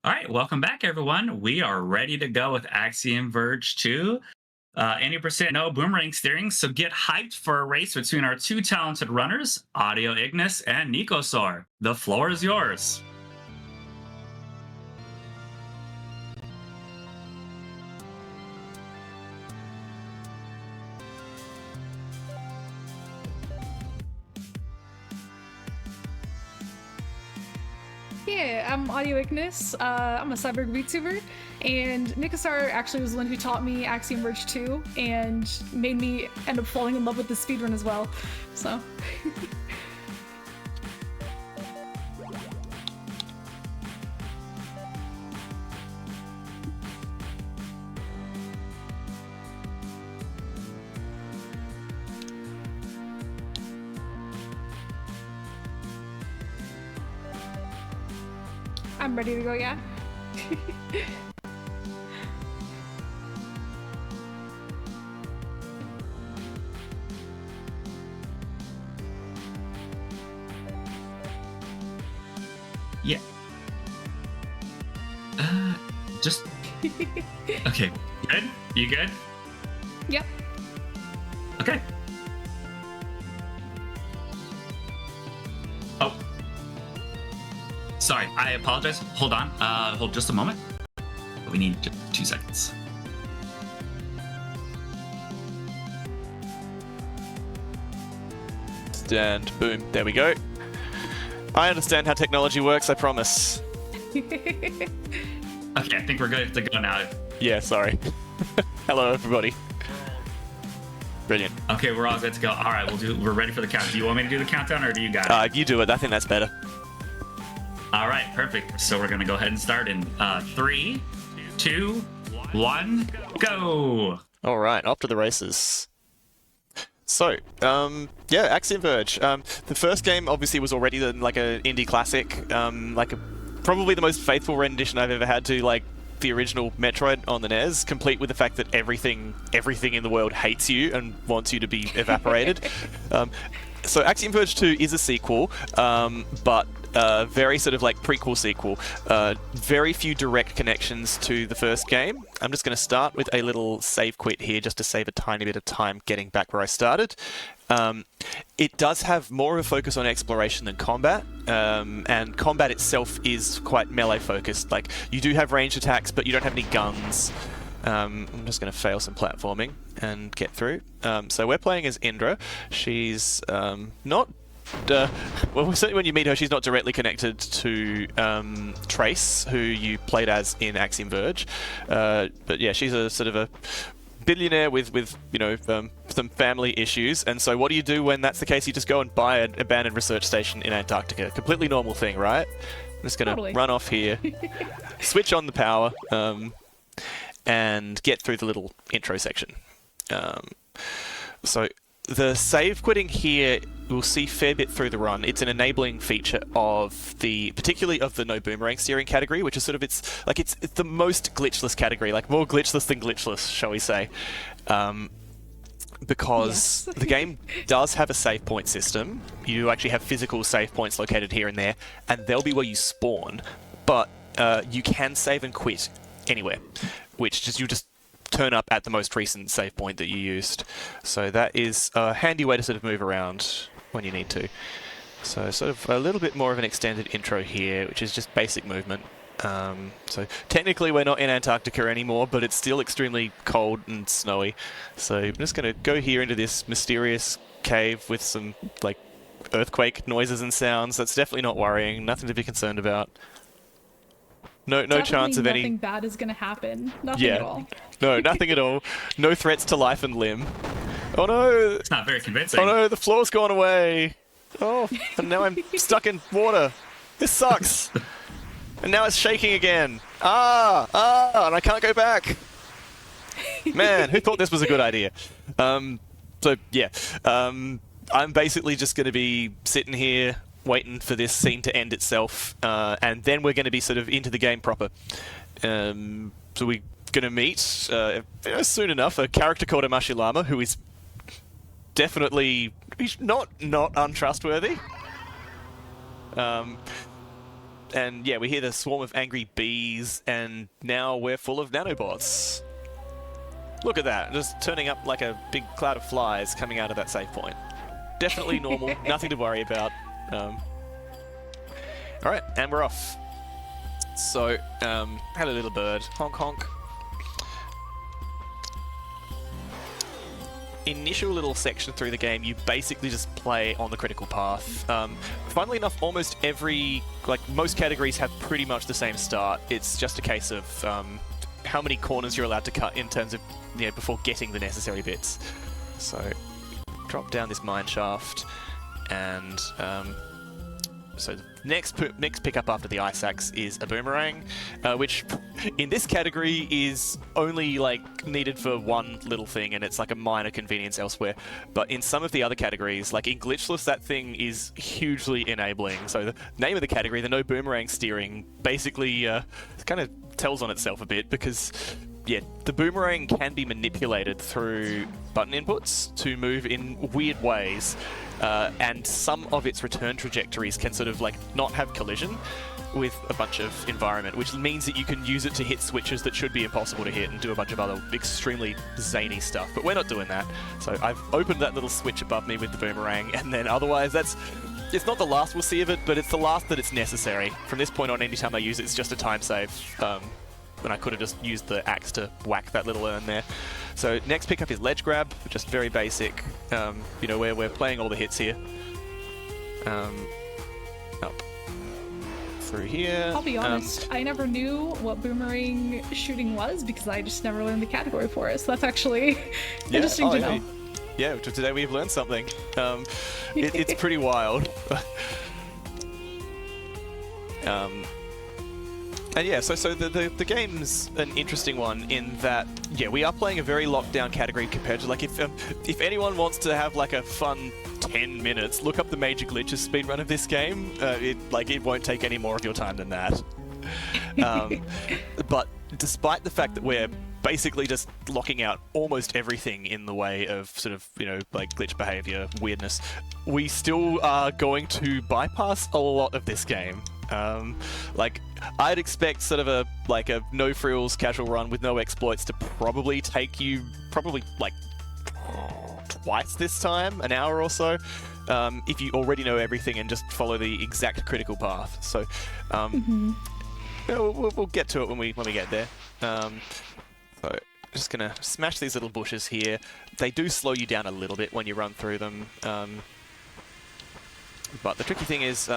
All right, welcome back, everyone. We are ready to go with Axiom Verge 2. 80% no boomerang steering, so get hyped for a race between our two talented runners, AudioIgnis and Nicosar. The floor is yours. Yeah, I'm AudioIgnis. I'm a cyber VTuber, and Nicosar actually was the one who taught me Axiom Verge 2 and made me end up falling in love with the speedrun as well. So. I'm ready to go, yeah. Yeah. Just. Okay. Good? You good? Yep. Okay. Oh. Sorry, I apologize. Hold on. Hold just a moment. We need just 2 seconds. And boom, there we go. I understand how technology works, I promise. Okay, I think we're good to go now. Yeah, sorry. Hello, everybody. Brilliant. Okay, we're all good to go. All right, we're ready for the count. Do you want me to do the countdown or do you got it? You do it. I think that's better. All right, perfect. So we're going to go ahead and start in 3, 2, 1, go. All right, off to the races. So, yeah, Axiom Verge. The first game obviously was already like an indie classic, probably the most faithful rendition I've ever had to like the original Metroid on the NES, complete with the fact that everything in the world hates you and wants you to be evaporated. So Axiom Verge 2 is a sequel, but very sort of like prequel sequel. Very few direct connections to the first game. I'm just going to start with a little save quit here just to save a tiny bit of time getting back where I started. It does have more of a focus on exploration than combat, and combat itself is quite melee focused. Like, you do have ranged attacks, but you don't have any guns. I'm just going to fail some platforming and get through. So we're playing as Indra. She's not... well, certainly when you meet her, she's not directly connected to Trace, who you played as in Axiom Verge. But yeah, she's a sort of a billionaire with you know, some family issues. And so what do you do when that's the case? You just go and buy an abandoned research station in Antarctica. Completely normal thing, right? I'm just going to run off here, switch on the power, and get through the little intro section. So the save quitting here, we'll see a fair bit through the run. It's an enabling feature of particularly of the no boomerang steering category, which is sort of it's the most glitchless category, like more glitchless than glitchless, shall we say. Because the game does have a save point system. You actually have physical save points located here and there, and they'll be where you spawn, but you can save and quit anywhere, which you just turn up at the most recent save point that you used. So that is a handy way to sort of move around when you need to. So sort of a little bit more of an extended intro here, which is just basic movement. So technically we're not in Antarctica anymore, but it's still extremely cold and snowy. So I'm just going to go here into this mysterious cave with some like earthquake noises and sounds. That's definitely not worrying, nothing to be concerned about. No chance of nothing bad is gonna happen. Nothing yeah. at all. No, nothing at all. No threats to life and limb. Oh no! It's not very convincing. Oh no, the floor's gone away. Oh, and now I'm stuck in water. This sucks. And now it's shaking again. And I can't go back. Man, who thought this was a good idea? So yeah, I'm basically just going to be sitting here waiting for this scene to end itself, and then we're going to be sort of into the game proper. So we're going to meet, soon enough, a character called Amashilama, who is definitely not untrustworthy. And yeah, we hear the swarm of angry bees, and now we're full of nanobots. Look at that, just turning up like a big cloud of flies coming out of that save point. Definitely normal, nothing to worry about. Alright, and we're off. So, hello little bird, honk honk. Initial little section through the game, you basically just play on the critical path. Funnily enough, almost most categories have pretty much the same start. It's just a case of how many corners you're allowed to cut in terms of, before getting the necessary bits. So, drop down this mine shaft, and so the next pickup after the ice axe is a boomerang, which in this category is only needed for one little thing, and it's like a minor convenience elsewhere. But in some of the other categories, like in glitchless, that thing is hugely enabling. So the name of the category, the no boomerang steering, basically kind of tells on itself a bit, because yeah, the boomerang can be manipulated through button inputs to move in weird ways. And some of its return trajectories can sort of not have collision with a bunch of environment, which means that you can use it to hit switches that should be impossible to hit and do a bunch of other extremely zany stuff. But we're not doing that. So I've opened that little switch above me with the boomerang, and then otherwise it's not the last we'll see of it, but it's the last that it's necessary. From this point on, anytime I use it, it's just a time save. And I could have just used the axe to whack that little urn there. So next pickup is ledge grab, just very basic. We're playing all the hits here. Up through here. I'll be honest, I never knew what boomerang shooting was because I just never learned the category for it. So that's actually interesting to know. Yeah, today we've learned something. It's pretty wild. And yeah, so the game's an interesting one in that, yeah, we are playing a very locked down category compared to, if anyone wants to have a fun 10 minutes, look up the major glitches speedrun of this game. It won't take any more of your time than that. But despite the fact that we're basically just locking out almost everything in the way of sort of, glitch behavior, weirdness, we still are going to bypass a lot of this game. I'd expect sort of a no frills casual run with no exploits to probably take you twice this time, an hour or so, if you already know everything and just follow the exact critical path. So we'll get to it when we get there. So just gonna smash these little bushes here. They do slow you down a little bit when you run through them, but the tricky thing is,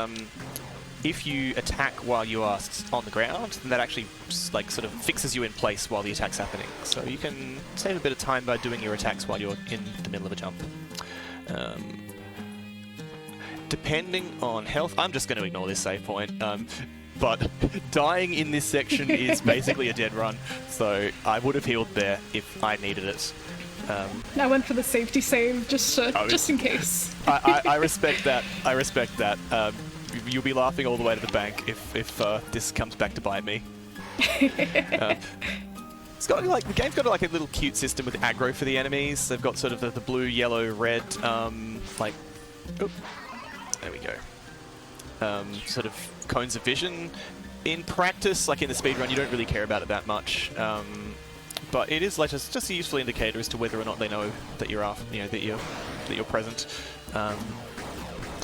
if you attack while you are on the ground, then that actually sort of fixes you in place while the attack's happening. So you can save a bit of time by doing your attacks while you're in the middle of a jump. Depending on health, I'm just going to ignore this save point. But dying in this section is basically a dead run, so I would have healed there if I needed it. I went for the safety save just in case. I respect that. I respect that. You'll be laughing all the way to the bank if this comes back to bite me. It's got the game's got a little cute system with aggro for the enemies. They've got sort of the blue, yellow, red, there we go. Sort of cones of vision. In practice, in the speedrun, you don't really care about it that much. But it is just a useful indicator as to whether or not they know that you're that you're present.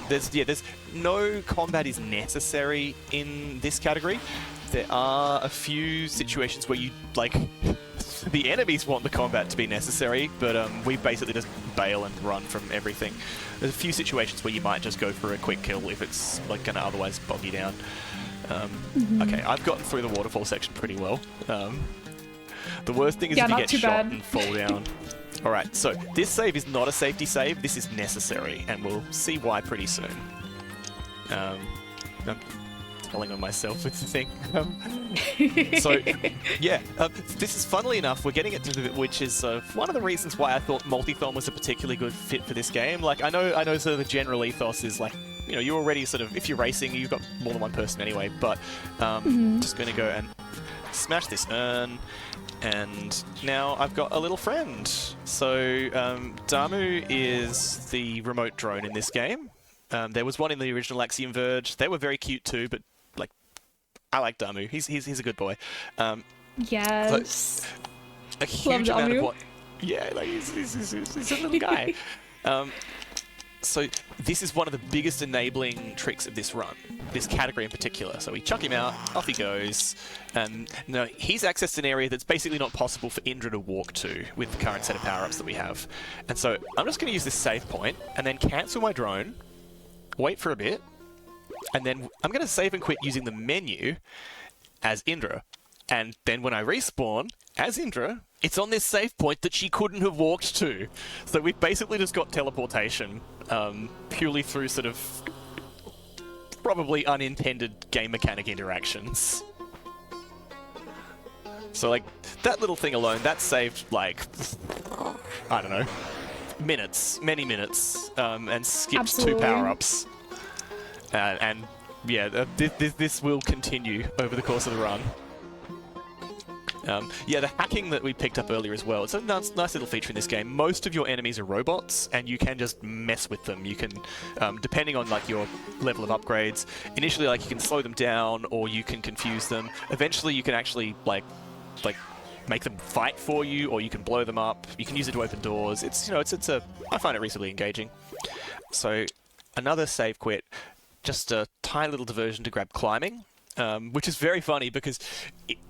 There's no combat is necessary in this category. There are a few situations where you the enemies want the combat to be necessary, but we basically just bail and run from everything. There's a few situations where you might just go for a quick kill if it's gonna otherwise bog you down. Okay, I've gotten through the waterfall section pretty well. The worst thing is if you get shot and fall down. Alright, so this save is not a safety save, this is necessary, and we'll see why pretty soon. I'm telling on myself with the thing. So, yeah, this is, funnily enough, we're getting it to the bit which is one of the reasons why I thought Multithon was a particularly good fit for this game. I know sort of the general ethos is you already sort of, if you're racing, you've got more than one person anyway, but just going to go and smash this urn. And now I've got a little friend. So Damu is the remote drone in this game. There was one in the original Axiom Verge. They were very cute too, but I like Damu. He's a good boy. Yes. A huge Love amount of Damu. what? Yeah, like he's a little guy. So this is one of the biggest enabling tricks of this run, this category in particular. So we chuck him out, off he goes, and he's accessed an area that's basically not possible for Indra to walk to with the current set of power-ups that we have. And so I'm just going to use this save point, and then cancel my drone, wait for a bit, and then I'm going to save and quit using the menu as Indra. And then when I respawn as Indra, it's on this save point that she couldn't have walked to. So we've basically just got teleportation, purely through sort of probably unintended game mechanic interactions. So like, that little thing alone, that saved like, I don't know, minutes, many minutes, and skipped Absolutely. 2 power-ups. And yeah, this will continue over the course of the run. Yeah, the hacking that we picked up earlier as well, it's a nice little feature in this game. Most of your enemies are robots, and you can just mess with them. You can, depending on like your level of upgrades, initially like you can slow them down, or you can confuse them. Eventually you can actually like make them fight for you, or you can blow them up. You can use it to open doors. It's I find it reasonably engaging. So another save quit, just a tiny little diversion to grab climbing. Which is very funny because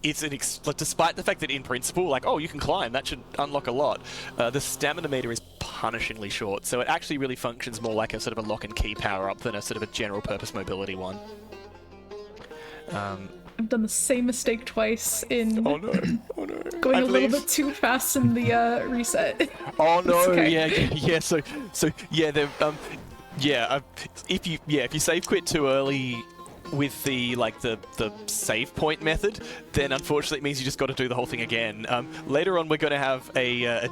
it's despite the fact that in principle, like, oh, you can climb, that should unlock a lot, the stamina meter is punishingly short, so it actually really functions more like a sort of a lock and key power-up than a sort of a general purpose mobility one. I've done the same mistake twice in Oh no, oh no. going I a believe- little bit too fast in the reset. Oh no, okay. yeah, so yeah, if you save quit too early with the save point method, then unfortunately it means you just got to do the whole thing again. Later on we're going to have a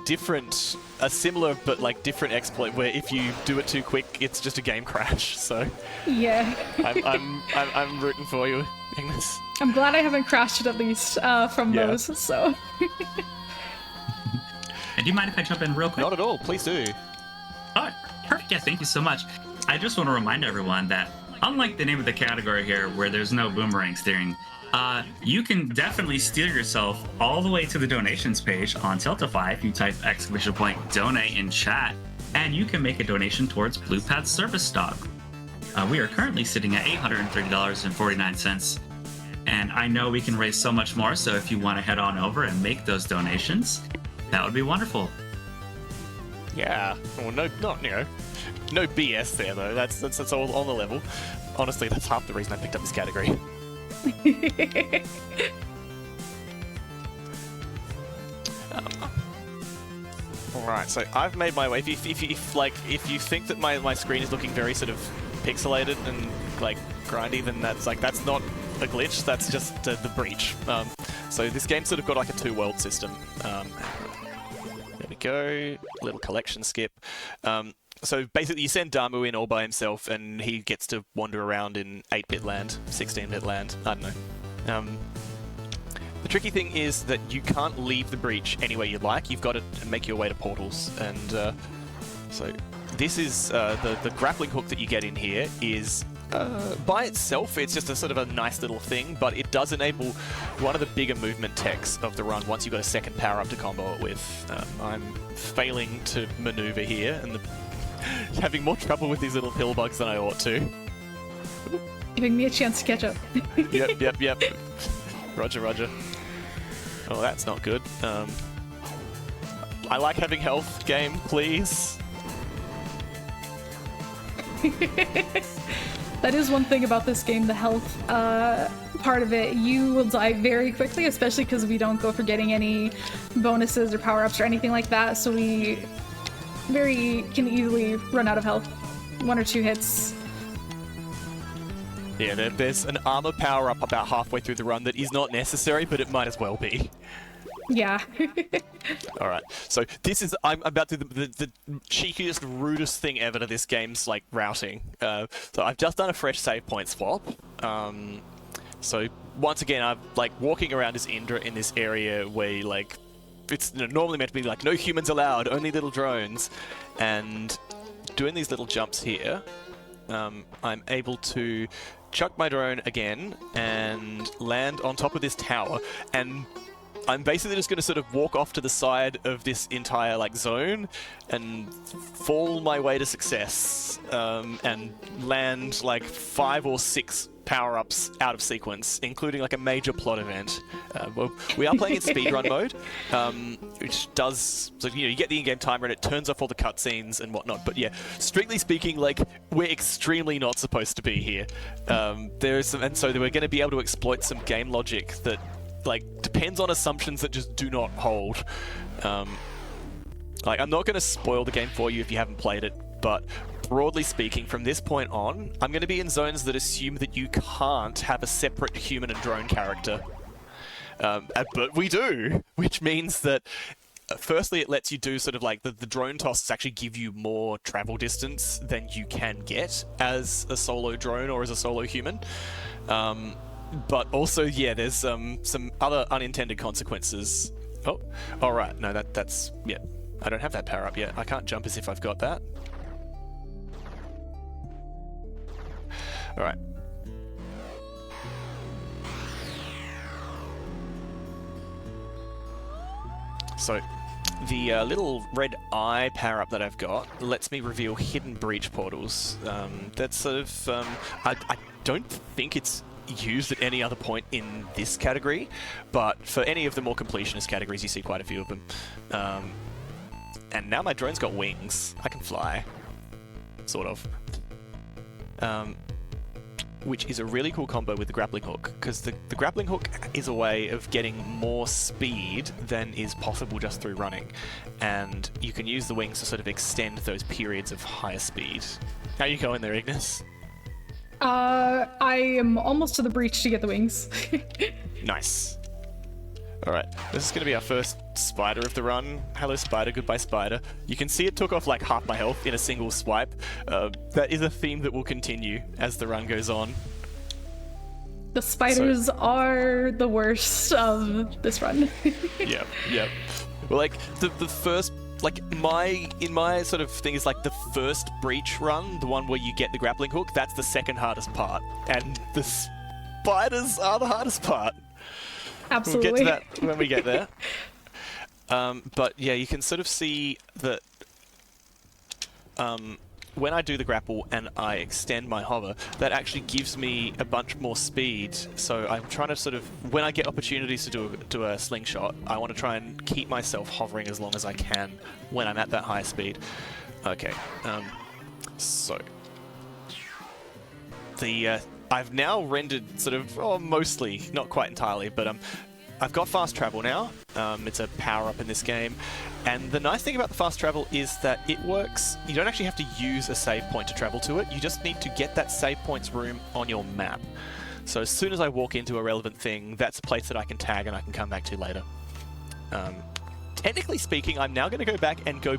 similar but like different exploit where if you do it too quick, it's just a game crash. So Yeah. I'm rooting for you, Ignis. I'm glad I haven't crashed it at least from Yeah. those, so. And do you mind if I jump in real quick? Not at all. Please do. Oh, perfect. Yeah, thank you so much. I just want to remind everyone that unlike the name of the category here, where there's no boomerang steering, you can definitely steer yourself all the way to the donations page on Tiltify if you type !donate in chat, and you can make a donation towards BluePad's service dog. We are currently sitting at $830.49, and I know we can raise so much more, so if you want to head on over and make those donations, that would be wonderful. Yeah. Well, no BS there though. That's all on the level. Honestly, that's half the reason I picked up this category. Alright, so I've made my way. If you think that my screen is looking very sort of pixelated and like grindy, then that's not a glitch. That's just the breach. So this game's sort of got like a 2-world system. There we go. Little collection skip. So basically you send Damu in all by himself and he gets to wander around in 8-bit land, 16-bit land, I don't know. The tricky thing is that you can't leave the breach anywhere you like, you've got to make your way to portals, and so this is the grappling hook that you get in here is by itself, it's just a sort of a nice little thing, but it does enable one of the bigger movement techs of the run once you've got a second power-up to combo it with. I'm failing to maneuver here and having more trouble with these little pill bugs than I ought to. Giving me a chance to catch up. Yep. Roger. Oh, that's not good. I like having health, game, please. That is one thing about this game, the health part of it. You will die very quickly, especially because we don't go for getting any bonuses or power-ups or anything like that, so we can easily run out of health. 1 or 2 hits. Yeah, there's an armor power-up about halfway through the run that is not necessary, but it might as well be. Yeah. Alright, so this is, I'm about to do the cheekiest, rudest thing ever to this game's, like, routing. So I've just done a fresh save point swap. So, once again, I'm, like, walking around as Indra in this area where, like, it's normally meant to be, like, no humans allowed, only little drones. And doing these little jumps here, I'm able to chuck my drone again and land on top of this tower, and I'm basically just going to sort of walk off to the side of this entire like zone and fall my way to success, and land like 5 or 6 power-ups out of sequence, including like a major plot event. Well, we are playing in speedrun mode, which does, so you get the in-game timer and it turns off all the cutscenes and whatnot. But yeah, strictly speaking, like we're extremely not supposed to be here. There's some, and so we're going to be able to exploit some game logic that like depends on assumptions that just do not hold. Like I'm not going to spoil the game for you if you haven't played it, but broadly speaking, from this point on, I'm going to be in zones that assume that you can't have a separate human and drone character. But we do, which means that firstly, it lets you do sort of like the drone tosses actually give you more travel distance than you can get as a solo drone or as a solo human. But also, yeah, there's some other unintended consequences. Oh, all right. No, that's yeah. I don't have that power up yet. I can't jump as if I've got that. All right. So, the little red eye power-up that I've got lets me reveal hidden breach portals. That's sort of... I don't think it's used at any other point in this category, but for any of the more completionist categories, you see quite a few of them. And now my drone's got wings. I can fly. Sort of. Which is a really cool combo with the grappling hook, because the grappling hook is a way of getting more speed than is possible just through running, and you can use the wings to sort of extend those periods of higher speed. How you going there, Ignis? I am almost to the breach to get the wings. Nice. Alright, this is going to be our first spider of the run. Hello spider, goodbye spider. You can see it took off like half my health in a single swipe. That is a theme that will continue as the run goes on. The spiders are the worst of this run. Yep. Well, like, the first... Like, in my sort of thing is like the first breach run, the one where you get the grappling hook, that's the second hardest part. And the spiders are the hardest part. Absolutely. We'll get to that when we get there. But yeah, you can sort of see that when I do the grapple and I extend my hover, that actually gives me a bunch more speed. So I'm trying to sort of, when I get opportunities to do a slingshot, I want to try and keep myself hovering as long as I can when I'm at that high speed. Okay, so I've now rendered sort of, mostly, not quite entirely, but I've got fast travel now. It's a power-up in this game. And the nice thing about the fast travel is that it works. You don't actually have to use a save point to travel to it. You just need to get that save points room on your map. So as soon as I walk into a relevant thing, that's a place that I can tag and I can come back to later. Technically speaking, I'm now going to go back and go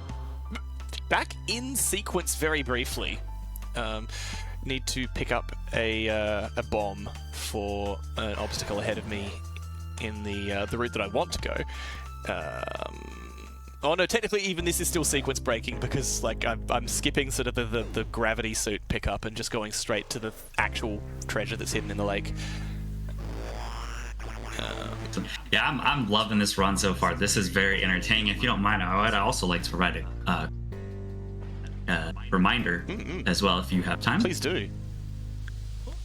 back in sequence very briefly. Need to pick up a bomb for an obstacle ahead of me in the route that I want to go. Oh no, technically even this is still sequence breaking because like I'm skipping sort of the gravity suit pickup and just going straight to the actual treasure that's hidden in the lake. Yeah, I'm loving this run so far. This is very entertaining. If you don't mind, I'd also like to provide a reminder as well if you have time. Please do.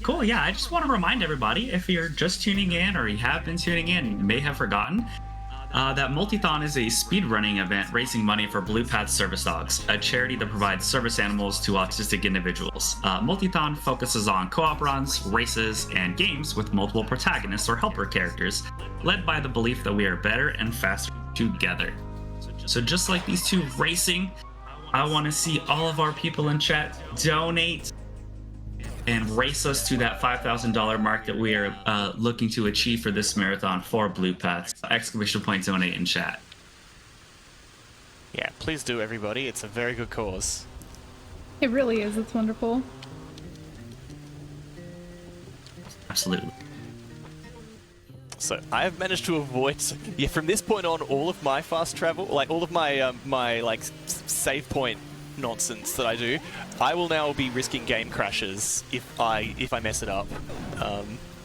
Cool, yeah, I just want to remind everybody, if you're just tuning in or you have been tuning in, you may have forgotten, that Multithon is a speedrunning event raising money for Blue Path Service Dogs, a charity that provides service animals to autistic individuals. Multithon focuses on co-op runs, races, and games with multiple protagonists or helper characters, led by the belief that we are better and faster together. So just like these two racing, I want to see all of our people in chat donate and race us to that $5,000 mark that we are looking to achieve for this marathon for Blue Paths. Exclamation point donate in chat. Yeah, please do, everybody. It's a very good cause. It really is. It's wonderful. Absolutely. So I have managed to avoid, from this point on, all of my fast travel, like all of my my save point nonsense that I do, I will now be risking game crashes if I mess it up.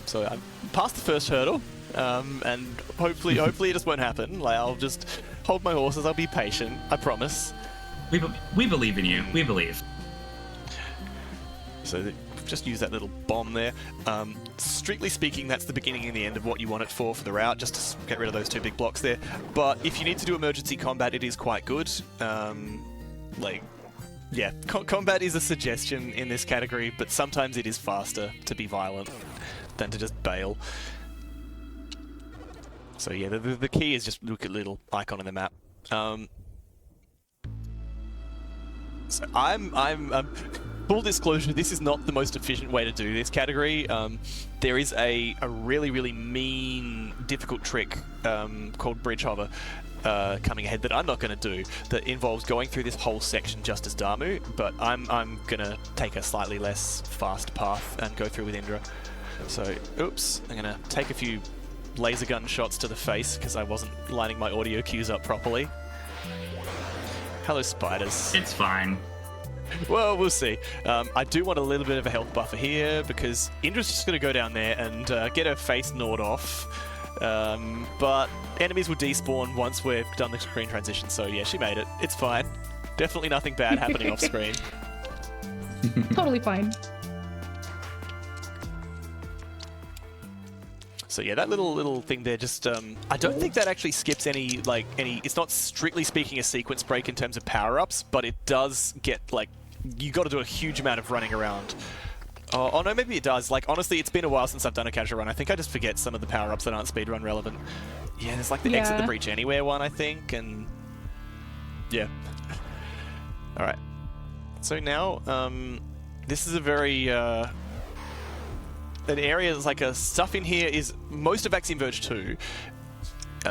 So I'm past the first hurdle, and hopefully it just won't happen. Like, I'll just hold my horses. I'll be patient. I promise. We believe in you. We believe. So just use that little bomb there. Strictly speaking, that's the beginning and the end of what you want it for the route, just to get rid of those two big blocks there. But if you need to do emergency combat, it is quite good. Yeah, combat is a suggestion in this category, but sometimes it is faster to be violent than to just bail. So yeah, the key is just look at little icon on the map. So I'm full disclosure, this is not the most efficient way to do this category. There is a really, really mean, difficult trick called Bridge Hover coming ahead that I'm not going to do, that involves going through this whole section just as Damu, but I'm going to take a slightly less fast path and go through with Indra. So, oops, I'm going to take a few laser gun shots to the face because I wasn't lining my audio cues up properly. Hello, spiders. It's fine. Well, we'll see. I do want a little bit of a health buffer here because Indra's just going to go down there and get her face gnawed off. But enemies will despawn once we've done the screen transition, so yeah, she made it. It's fine. Definitely nothing bad happening off screen. Totally fine. So yeah, that little thing there just, I don't think that actually skips any, it's not strictly speaking a sequence break in terms of power-ups, but it does get, you got to do a huge amount of running around. Oh no, maybe it does. Honestly, it's been a while since I've done a casual run. I think I just forget some of the power-ups that aren't speedrun relevant. Yeah, there's the exit the breach anywhere one, I think, and yeah. Alright. So now, this is a very, an area that's stuff in here is most of Axiom Verge 2.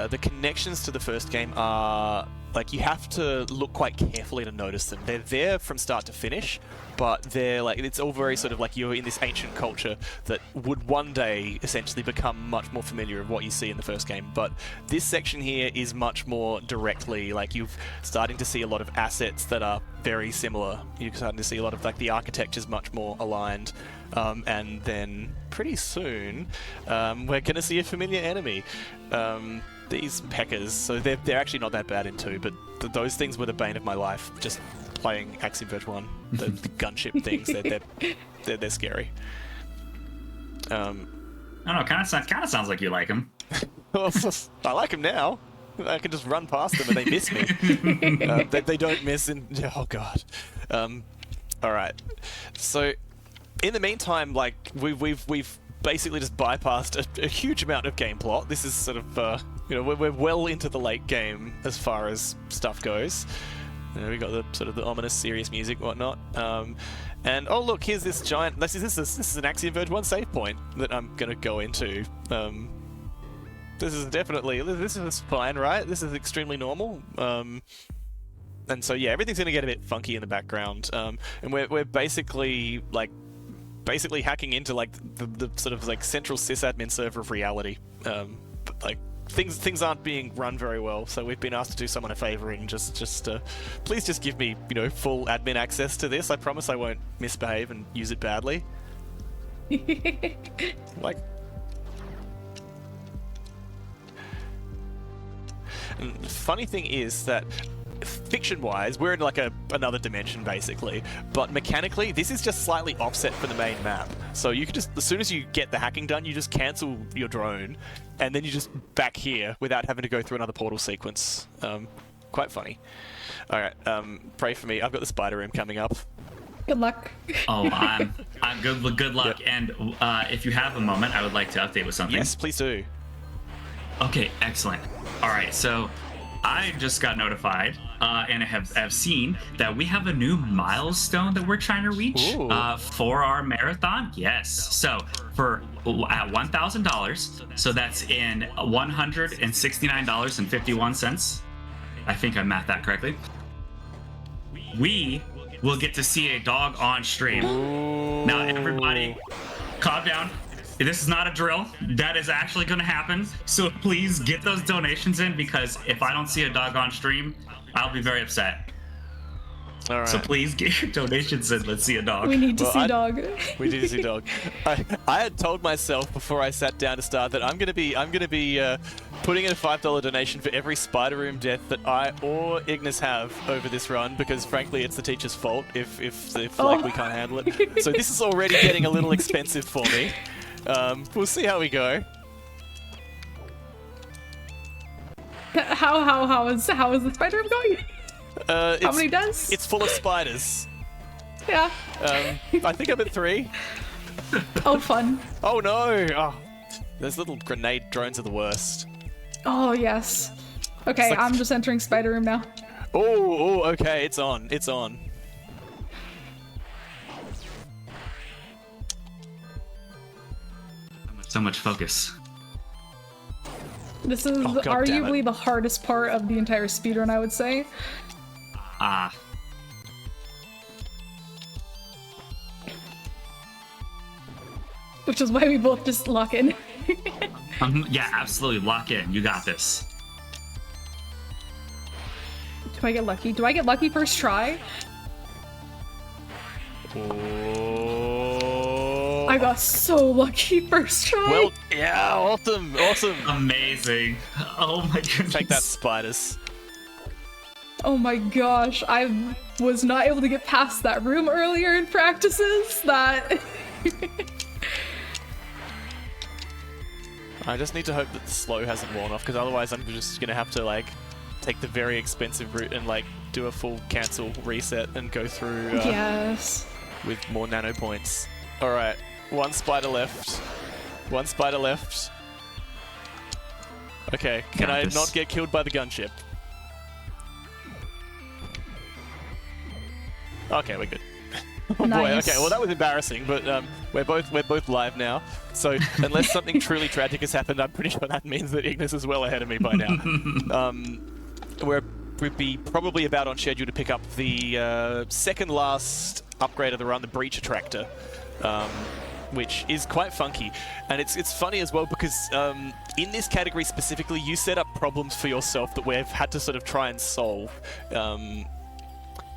The connections to the first game are you have to look quite carefully to notice them. They're there from start to finish, but they're it's all very sort of you're in this ancient culture that would one day essentially become much more familiar of what you see in the first game. But this section here is much more directly you're starting to see a lot of assets that are very similar. You're starting to see a lot of the architecture's much more aligned. And then pretty soon we're gonna see a familiar enemy. These Peckers, so they're actually not that bad in 2, but those things were the bane of my life, just playing Axiom Verge 1. The gunship things, they're scary. I don't know, kind of sounds like you like them. I like them now. I can just run past them and they miss me. They don't miss oh god. Alright, so in the meantime, we've basically just bypassed a huge amount of game plot. This is sort of, we're well into the late game as far as stuff goes. We got the sort of the ominous, serious music, whatnot. And oh look, here's this giant. This is an Axiom Verge 1 save point that I'm gonna go into. This is fine, right? This is extremely normal. And so yeah, everything's gonna get a bit funky in the background. And we're basically hacking into the sort of central sysadmin server of reality. But things aren't being run very well, so we've been asked to do someone a favor and just please just give me full admin access to this. I promise I won't misbehave and use it badly. And the funny thing is that fiction-wise, we're in another dimension basically, but mechanically, this is just slightly offset from the main map. So you can just, as soon as you get the hacking done, you just cancel your drone, and then you just back here without having to go through another portal sequence. Quite funny. All right, pray for me. I've got the spider room coming up. Good luck. Oh, I'm good. Good luck. Yep. And if you have a moment, I would like to update with something. Yes, please do. Okay, excellent. All right, so I just got notified and have seen that we have a new milestone that we're trying to reach for our marathon. Yes. So at $1,000, so that's in $169.51. I think I mathed that correctly. We will get to see a dog on stream. Now, everybody, calm down. This is not a drill. That is actually going to happen. So please get those donations in, because if I don't see a dog on stream, I'll be very upset. All right. So please get your donations in. Let's see a dog. We need to Well, see dog. We did see dog. I had told myself before I sat down to start that I'm gonna be putting in a $5 donation for every spider room death that I or Ignis have over this run, because frankly it's the teacher's fault if like we can't handle it. So this is already getting a little expensive for me. We'll see how we go. How is the spider room going? How many does? It's full of spiders. Yeah. I think I'm at 3. Oh, fun. Oh no! Oh, those little grenade drones are the worst. Oh, yes. Okay, like- I'm just entering spider room now. Oh, okay, it's on. It's on. So much focus. This is Oh, God damn it. arguably the hardest part of the entire speedrun, I would say. Ah. Which is why we both just lock in. Yeah, absolutely. Lock in. You got this. Do I get lucky? Do I get lucky first try? Oh. I got so lucky first try. Well, yeah, awesome. Amazing. Oh my goodness. Take that, spiders. Oh my gosh, I was not able to get past that room earlier in practices. That... I just need to hope that the slow hasn't worn off, because otherwise I'm just gonna have to like take the very expensive route and like do a full cancel reset and go through Yes. with more nano points. All right, one spider left. One spider left. Okay, can I not get killed by the gunship? Okay, we're good. Oh boy, Nice. okay, well that was embarrassing, but we're both live now. So unless something truly tragic has happened, I'm pretty sure that means that Ignis is well ahead of me by now. We'd be probably about on schedule to pick up the second last upgrade of the run, the Breach Attractor, which is quite funky. And it's funny as well because in this category specifically, you set up problems for yourself that we've had to sort of try and solve.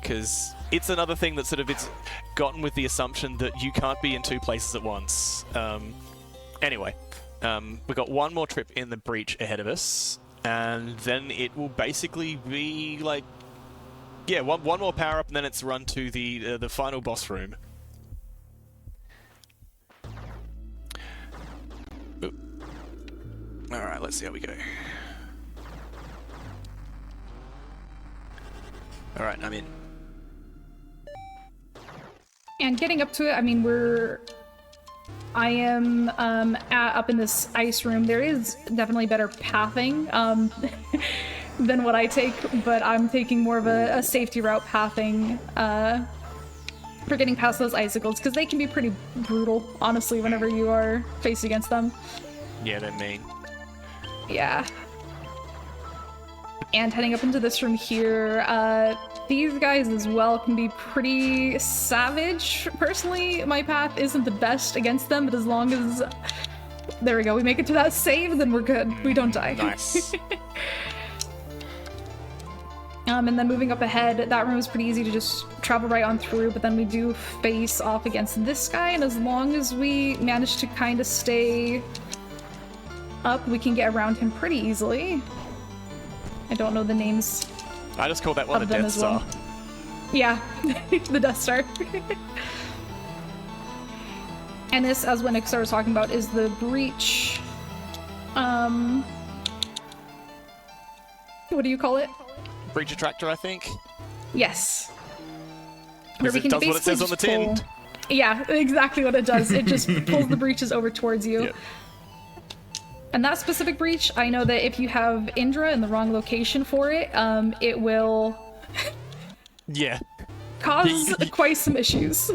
Because it's another thing that sort of it's gotten with the assumption that you can't be in 2 places at once. Anyway, we've got one more trip in the Breach ahead of us, and then it will basically be like, yeah, one more power up, and then it's run to the final boss room. All right, let's see how we go. All right, I'm in. And getting up to it, I mean, I am up in this ice room. There is definitely better pathing than what I take, but I'm taking more of a safety route pathing for getting past those icicles, because they can be pretty brutal, honestly, whenever you are faced against them. Yeah, they're mean. Yeah. And heading up into this room here, these guys as well can be pretty savage. Personally, my path isn't the best against them, but as long as... There we go, we make it to that save, then we're good. We don't die. Nice. And then moving up ahead, that room is pretty easy to just travel right on through, but then we do face off against this guy, and as long as we manage to kind of stay up, we can get around him pretty easily. I don't know the names. I just call that one of the them Death as well. Star. Yeah, the Death Star. And this, as what Nicosar was talking about, is the Breach. What do you call it? Breach Attractor, I think. Yes. Because it does what it says on the tin. Yeah, exactly what it does. It just pulls the breaches over towards you. Yep. And that specific breach, I know that if you have Indra in the wrong location for it, it will Yeah. cause quite some issues.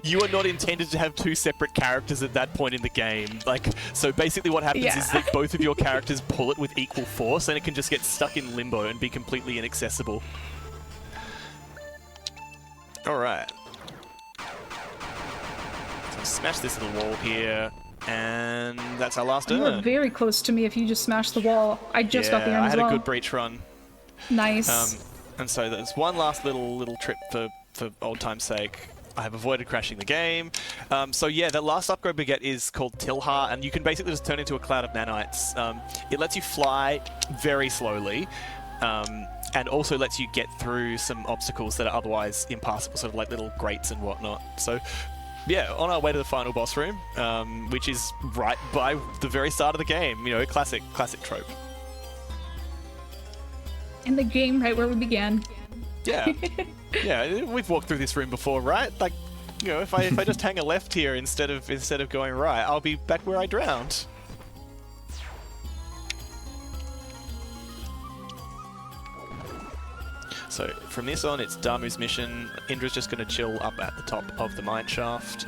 You are not intended to have 2 separate characters at that point in the game. Like, so basically what happens is that both of your characters pull it with equal force, and it can just get stuck in limbo and be completely inaccessible. Alright. So smash this little wall here, and that's our last You were turn. very close to me if you just smashed the wall. I just got the urn I as had well. a good breach run. Nice. And so there's one last little trip for old time's sake. I have avoided crashing the game. So yeah, the last upgrade we get is called Tilha, and you can basically just turn into a cloud of nanites. It lets you fly very slowly, and also lets you get through some obstacles that are otherwise impassable, sort of like little grates and whatnot. So yeah, on our way to the final boss room, which is right by the very start of the game. You know, classic trope. In the game, right where we began. Yeah. Yeah, we've walked through this room before, right? Like, you know, if I just hang a left here instead of going right, I'll be back where I drowned. So from this on, it's Damu's mission. Indra's just going to chill up at the top of the mine shaft,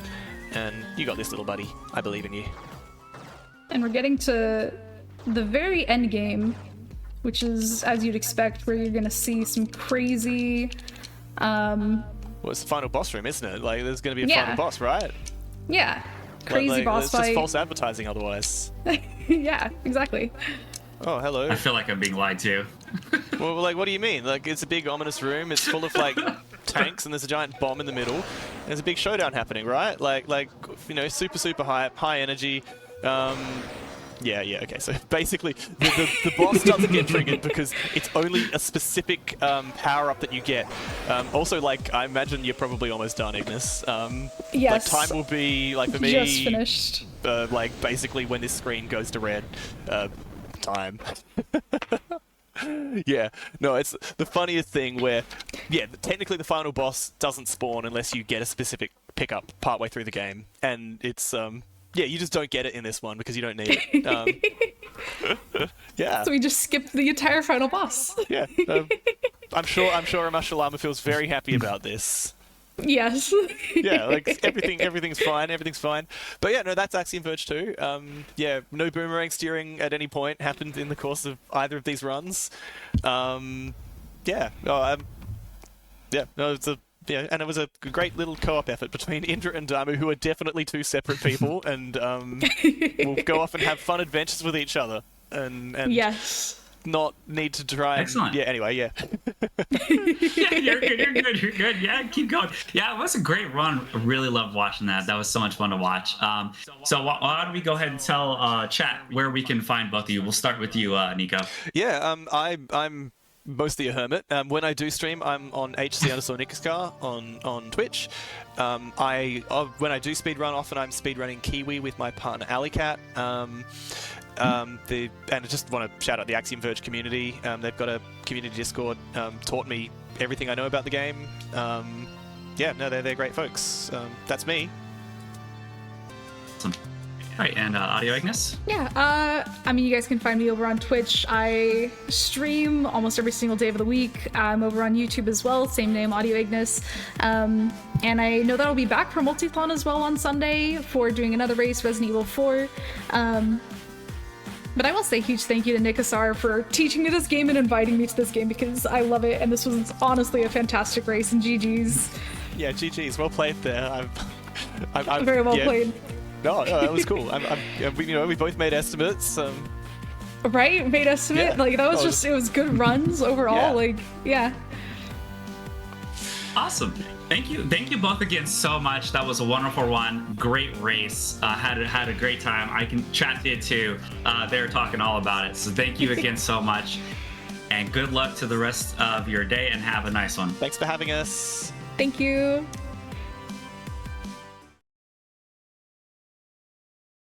and you got this, little buddy. I believe in you. And we're getting to the very end game, which is, as you'd expect, where you're gonna see some crazy. Well, it's the final boss room, isn't it? Like, there's going to be a final boss, right? Yeah, crazy boss it's fight. just false advertising otherwise. Yeah, exactly. Oh, hello. I feel like I'm being lied to. Well, like, what do you mean? Like, it's a big ominous room. It's full of like tanks, and there's a giant bomb in the middle. There's a big showdown happening, right? Like you know, super high energy. Yeah, okay. So basically, the boss doesn't get triggered because it's only a specific power-up that you get. Also, like, I imagine you're probably almost done, Ignis. Yes. Like, time will be, like, for me... Just finished. Like, basically when this screen goes to red. Time. Yeah. No, it's the funniest thing where... Yeah, technically the final boss doesn't spawn unless you get a specific pickup partway through the game. And it's... Yeah, you just don't get it in this one because you don't need it. Yeah. So we just skipped the entire final boss. Yeah. I'm sure Amashalama feels very happy about this. Yes. Yeah, like everything's fine. But yeah, no, that's Axiom Verge 2. Yeah, no boomerang steering at any point happened in the course of either of these runs. Yeah. Yeah. No, it's a... Yeah, and it was a great little co-op effort between Indra and Damu, who are definitely two separate people, and we'll go off and have fun adventures with each other, and yes, not need to try. Excellent. Yeah. Anyway, yeah. Yeah, you're good. Yeah, keep going. Yeah, it was a great run. I really loved watching that. That was so much fun to watch. So why don't we go ahead and tell chat where we can find both of you? We'll start with you, Nico. Yeah. I'm mostly a hermit. When I do stream, I'm on HC_Nicosar on Twitch. When I do speedrun, often I'm speedrunning Kiwi with my partner Alicat. And I just want to shout out the Axiom Verge community. They've got a community Discord. Taught me everything I know about the game. Yeah, no, they're great folks. That's me. Awesome. All right, and AudioIgnis? Yeah, I mean, you guys can find me over on Twitch. I stream almost every single day of the week. I'm over on YouTube as well, same name, AudioIgnis. And I know that I'll be back for Multithon as well on Sunday for doing another race, Resident Evil 4. But I will say a huge thank you to Nicosar for teaching me this game and inviting me to this game because I love it, and this was honestly a fantastic race, and GG's. Yeah, GG's. Well played there. Very well played. No, that was cool. We both made estimates. Right? Made estimate? Yeah. Like, that was just, it was good runs overall. Yeah. Like, yeah. Awesome. Thank you both again so much. That was a wonderful one. Great race. Had a great time. I can chat to you too. They were talking all about it. So thank you again so much. And good luck to the rest of your day and have a nice one. Thanks for having us. Thank you.